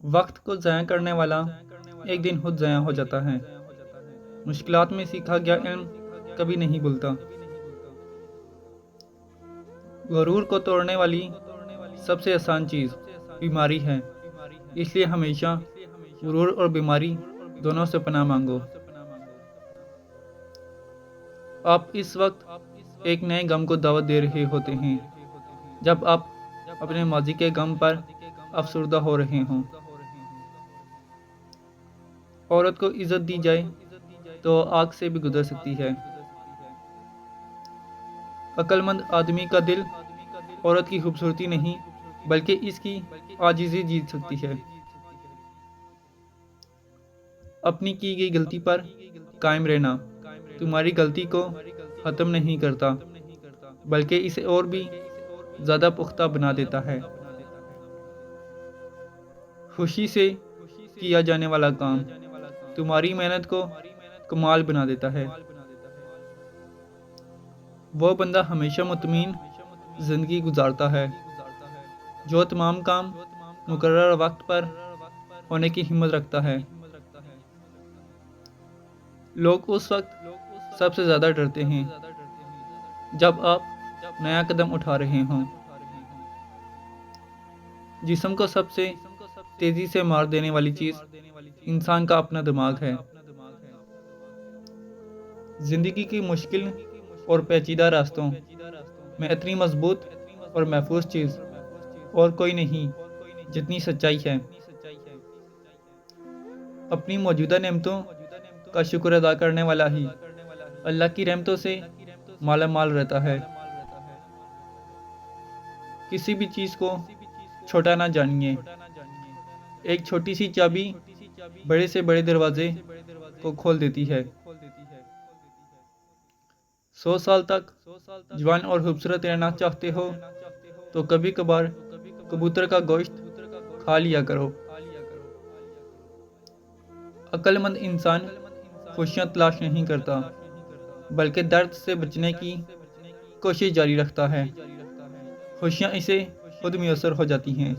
وقت کو ضائع کرنے والا ایک دن خود ضائع ہو جاتا ہے۔ مشکلات میں سیکھا گیا علم کبھی نہیں بھولتا۔ غرور کو توڑنے والی سب سے آسان چیز بیماری ہے، اس لیے ہمیشہ غرور اور بیماری دونوں سے پناہ مانگو۔ آپ اس وقت ایک نئے غم کو دعوت دے رہے ہوتے ہیں جب آپ اپنے ماضی کے غم پر افسردہ ہو رہے ہوں۔ عورت کو عزت دی جائے تو آگ سے بھی گزر سکتی ہے۔ عقل مند آدمی کا دل عورت کی خوبصورتی نہیں بلکہ اس کی عاجزی جیت سکتی ہے۔ اپنی کی گئی غلطی پر قائم رہنا تمہاری غلطی کو ختم نہیں کرتا بلکہ اسے اور بھی زیادہ پختہ بنا دیتا ہے۔ خوشی سے کیا جانے والا کام تمہاری محنت کو کمال بنا دیتا ہے۔ وہ بندہ ہمیشہ مطمئن زندگی گزارتا ہے جو تمام کام مقررہ وقت پر ہونے کی ہمت رکھتا ہے۔ لوگ اس وقت سب سے زیادہ ڈرتے ہیں جب آپ نیا قدم اٹھا رہے ہوں۔ جسم کو سب سے تیزی سے مار دینے والی چیز انسان کا اپنا دماغ ہے۔ زندگی کی مشکل اور پیچیدہ راستوں میں اتنی مضبوط اور محفوظ چیز اور کوئی نہیں جتنی سچائی ہے۔ اپنی موجودہ نعمتوں کا شکر ادا کرنے والا ہی اللہ کی رحمتوں سے مالا مال رہتا ہے۔ کسی بھی چیز کو چھوٹا نہ جانیے۔ ایک چھوٹی سی چابی بڑے سے بڑے دروازے کو کھول دیتی ہے۔ 100 سال تک جوان اور خوبصورت رہنا چاہتے ہو تو کبھی کبھار کبوتر کا گوشت کھا لیا کرو۔ عقل مند انسان خوشیاں تلاش نہیں کرتا بلکہ درد سے بچنے کی کوشش جاری رکھتا ہے۔ خوشیاں اسے خود میسر ہو جاتی ہیں۔